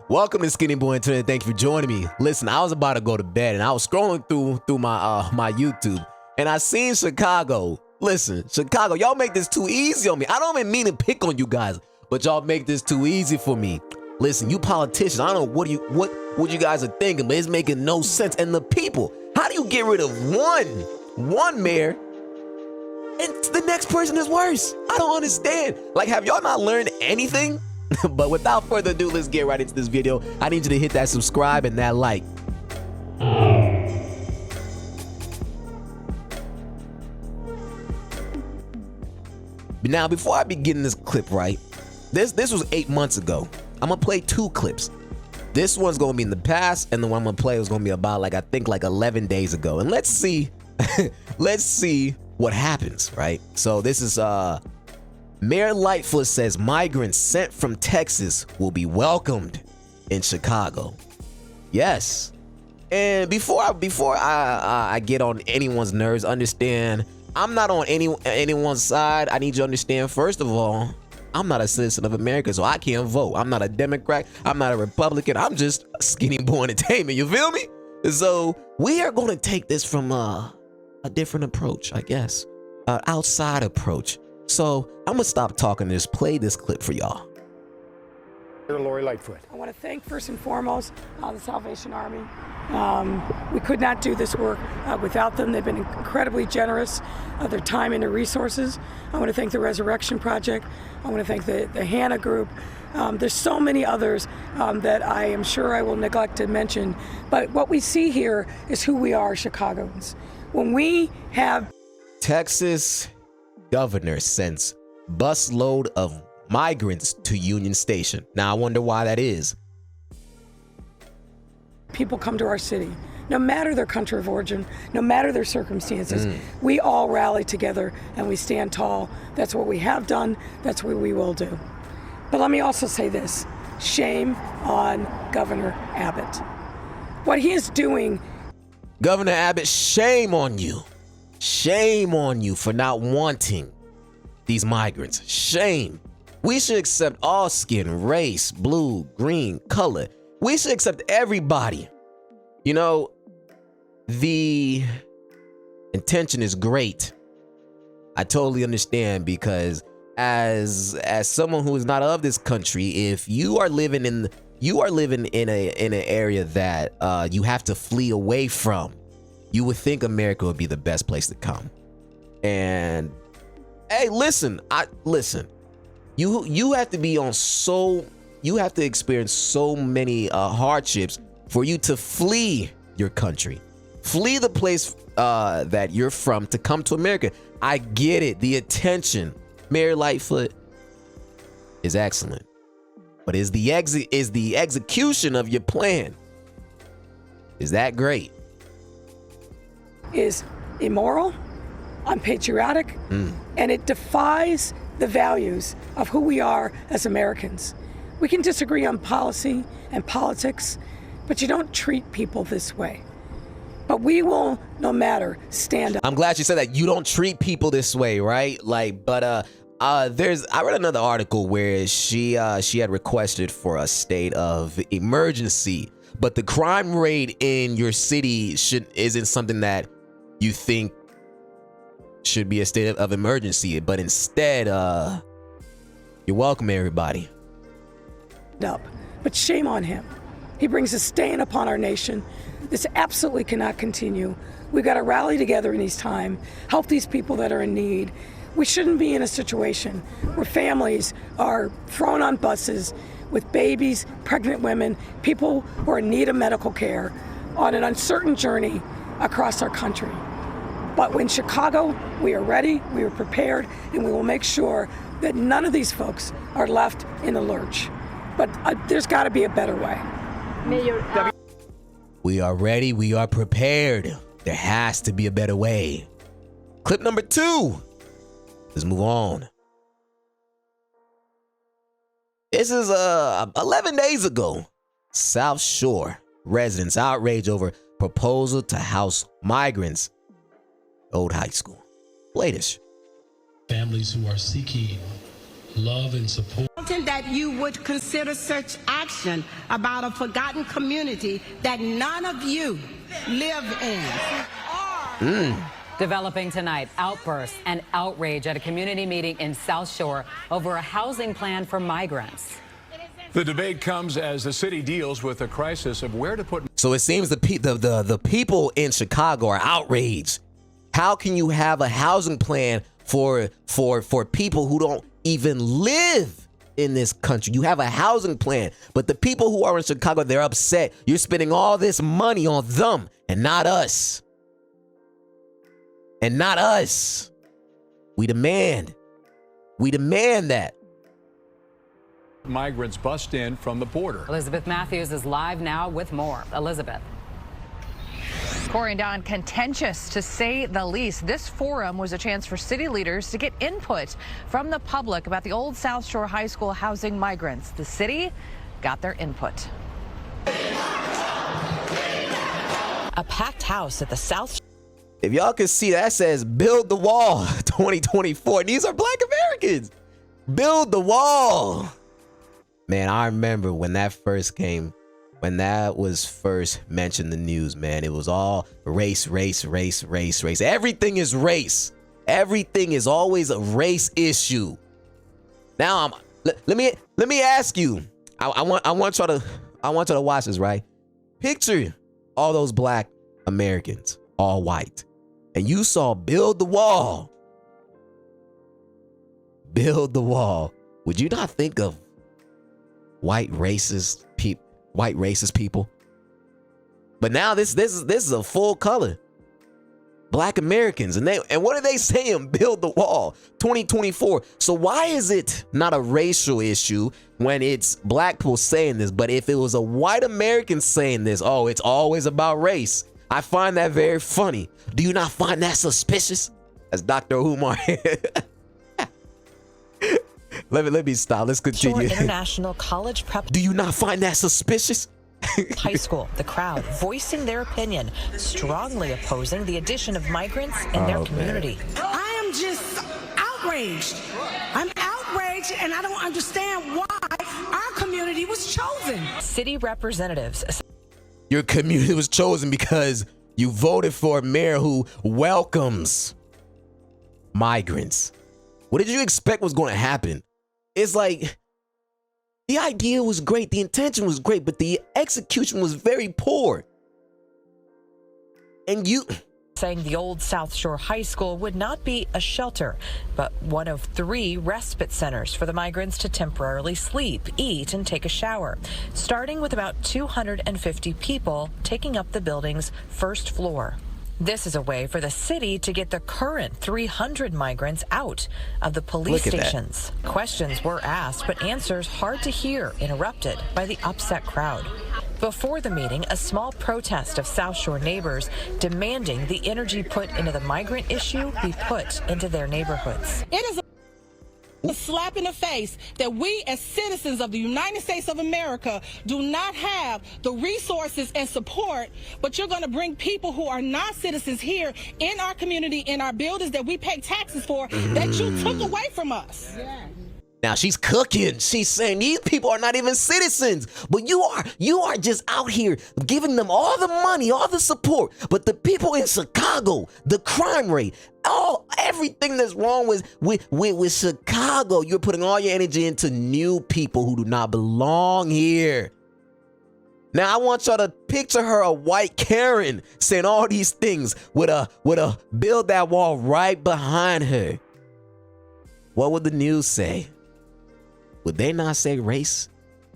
Welcome to SkinnyBoy-Entertainment. Thank you for joining me. Listen, I was about to go to bed and I was scrolling through my YouTube and I seen Chicago. Listen, Chicago, y'all make this too easy on me. I don't even mean to pick on you guys, but y'all make this too easy for me. Listen, you politicians, I don't know what you guys are thinking, but it's making no sense. And the people, how do you get rid of one mayor and the next person is worse? I don't understand. Like, have y'all not learned anything? But without further ado, let's get right into this video. I need you to hit that subscribe and that like. Now, before I begin this clip, right, this was 8 months ago. I'm gonna play 2 clips. This one's gonna be in the past, and the one I'm gonna play is gonna be about I think 11 days ago. And let's see, let's see what happens, right? So this is Mayor Lightfoot says migrants sent from Texas will be welcomed in Chicago. Yes. And before I get on anyone's nerves, understand I'm not on anyone's side. I need you to understand, first of all, I'm not a citizen of America, so I can't vote. I'm not a Democrat. I'm not a Republican. I'm just SkinnyBoy-Entertainment. You feel me? So we are going to take this from a different approach, I guess, outside approach. So I'm gonna stop talking and just play this clip for y'all. Lori Lightfoot. I want to thank first and foremost the Salvation Army. We could not do this work without them. They've been incredibly generous of their time and their resources. I want to thank the Resurrection Project. I want to thank the Hannah Group. There's so many others that I am sure I will neglect to mention. But what we see here is who we are, Chicagoans. When we have Texas governor sends busload of migrants to Union Station. Now I wonder why that is. People come to our city, no matter their country of origin, no matter their circumstances, we all rally together and we stand tall. That's what we have done. That's what we will do. But let me also say this, shame on Governor Abbott. What he is doing. Governor Abbott, shame on you. Shame on you for not wanting these migrants. Shame. We should accept all skin, race, blue, green, color. We should accept everybody. You know, the intention is great. I totally understand, because as someone who is not of this country, if you are living in an area that you have to flee away from, you would think America would be the best place to come. And hey, listen, you have to be on you have to experience so many hardships for you to flee your country, flee the place that you're from to come to America. I get it. The attention, Mayor Lightfoot, is excellent, but is the execution of your plan, is that great? Is immoral, unpatriotic, and it defies the values of who we are as Americans. We can disagree on policy and politics, but you don't treat people this way. But we will, no matter, stand up. I'm glad you said that. You don't treat people this way, right? Like, but I read another article where she had requested for a state of emergency, but the crime rate in your city isn't something that you think should be a state of emergency, but instead, you're welcome, everybody. But shame on him. He brings a stain upon our nation. This absolutely cannot continue. We've got to rally together in these times, help these people that are in need. We shouldn't be in a situation where families are thrown on buses with babies, pregnant women, people who are in need of medical care on an uncertain journey across our country. But in Chicago, we are ready, we are prepared, and we will make sure that none of these folks are left in the lurch. But there's got to be a better way. Mayor, we are ready, we are prepared. There has to be a better way. Clip number 2. Let's move on. This is 11 days ago. South Shore residents outrage over proposal to house migrants. Old high school. Latest. Families who are seeking love and support. important that you would consider such action about a forgotten community that none of you live in. Developing tonight, outbursts and outrage at a community meeting in South Shore over a housing plan for migrants. The debate comes as the city deals with a crisis of where to put. So it seems the people in Chicago are outraged. How can you have a housing plan for people who don't even live in this country? You have a housing plan, but the people who are in Chicago, they're upset. You're spending all this money on them and not us. And not us. We demand that. Migrants bust in from the border. Elizabeth Matthews is live now with more. Elizabeth. Corey and Don, contentious to say the least. This forum was a chance for city leaders to get input from the public about the old South Shore High School housing migrants. The city got their input. A packed house at the South. If y'all can see, that says build the wall 2024. These are Black Americans. Build the wall. Man, I remember when that first came, when that was first mentioned in the news, man, it was all race, race, race, race, race. Everything is race. Everything is always a race issue. Now, let me ask you. I want y'all to watch this, right? Picture all those Black Americans, all white, and you saw build the wall. Build the wall. Would you not think of white racist people? But now this is a full color Black Americans, and what are they saying? Build the wall 2024. So why is it not a racial issue when it's Black people saying this? But if it was a white American saying this, oh, it's always about race. I find that very funny. Do you not find that suspicious? As Dr. Umar. Let me stop. Let's continue. Shore International College Prep. Do you not find that suspicious? High school, the crowd voicing their opinion, strongly opposing the addition of migrants in their community. I am just outraged. I'm outraged, and I don't understand why our community was chosen. City representatives. Your community was chosen because you voted for a mayor who welcomes migrants. What did you expect was going to happen? It's like, the idea was great, the intention was great, but the execution was very poor. And you... saying the old South Shore High School would not be a shelter, but one of 3 respite centers for the migrants to temporarily sleep, eat, and take a shower, starting with about 250 people taking up the building's first floor. This is a way for the city to get the current 300 migrants out of the police stations. Questions were asked, but answers hard to hear, interrupted by the upset crowd. Before the meeting, a small protest of South Shore neighbors demanding the energy put into the migrant issue be put into their neighborhoods. It is a slap in the face that we as citizens of the United States of America do not have the resources and support, but you're going to bring people who are not citizens here in our community, in our buildings that we pay taxes for, that you took away from us. Now she's cooking. She's saying these people are not even citizens, but you are just out here giving them all the money, all the support. But the people in Chicago, the crime rate, everything that's wrong with Chicago, you're putting all your energy into new people who do not belong here. Now I want y'all to picture her, a white Karen, saying all these things with a build that wall right behind her. What would the news say? Would they not say race?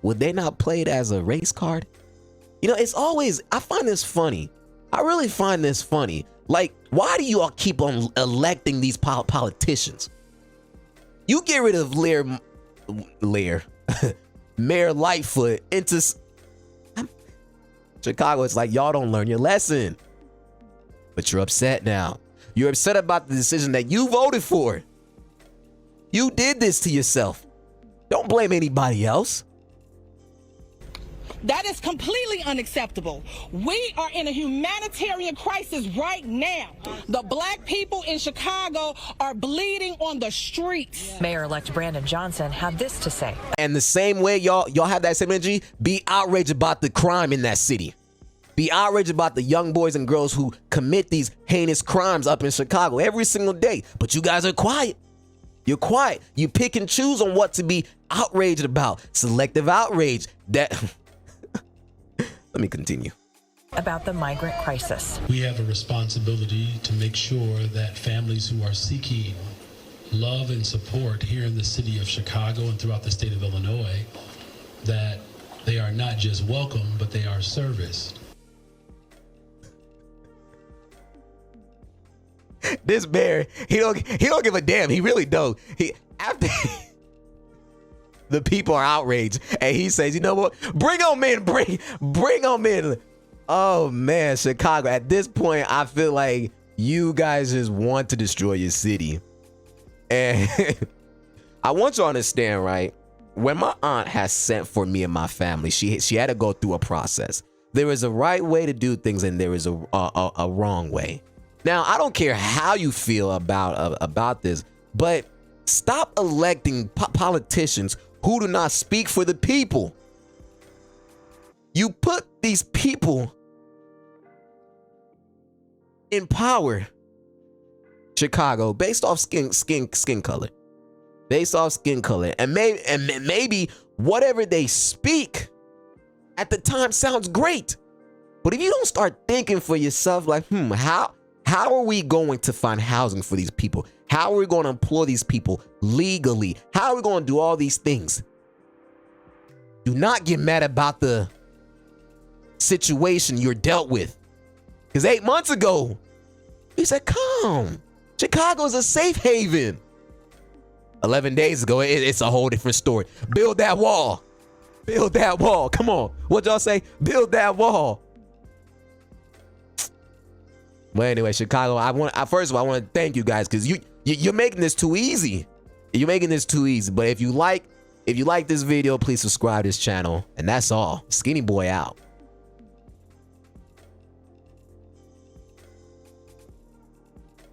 Would they not play it as a race card? You know, it's always, I find this funny. I really find this funny. Like, why do you all keep on electing these politicians? You get rid of Mayor Lightfoot into Chicago. It's like, y'all don't learn your lesson. But you're upset now. You're upset about the decision that you voted for. You did this to yourself. Don't blame anybody else. That is completely unacceptable. We are in a humanitarian crisis right now. The black people in Chicago are bleeding on the streets. Mayor-elect Brandon Johnson had this to say. And the same way y'all have that same energy, be outraged about the crime in that city. Be outraged about the young boys and girls who commit these heinous crimes up in Chicago every single day. But you guys are quiet. You're quiet. You pick and choose on what to be outraged about. Selective outrage. That. Let me continue. About the migrant crisis. We have a responsibility to make sure that families who are seeking love and support here in the city of Chicago and throughout the state of Illinois, that they are not just welcome, but they are serviced. This bear, he don't give a damn. He really don't. After the people are outraged, and he says, you know what? Bring them in. Bring them in. Oh man, Chicago. At this point, I feel like you guys just want to destroy your city. And I want you to understand, right? When my aunt has sent for me and my family, she had to go through a process. There is a right way to do things, and there is a wrong way. Now, I don't care how you feel about this, but stop electing politicians who do not speak for the people. You put these people in power, Chicago, based off skin color, based off skin color, and maybe whatever they speak at the time sounds great, but if you don't start thinking for yourself, like, how are we going to find housing for these people? How are we going to employ these people legally? How are we going to do all these things? Do not get mad about the situation you're dealt with. Because 8 months ago, he said, come, Chicago's a safe haven. 11 days ago, it's a whole different story. Build that wall. Build that wall. Come on. What y'all say? Build that wall. Well, anyway, Chicago, first of all, I want to thank you guys, because you're making this too easy. You're making this too easy. But if you like this video, please subscribe to this channel. And that's all. Skinny Boy out.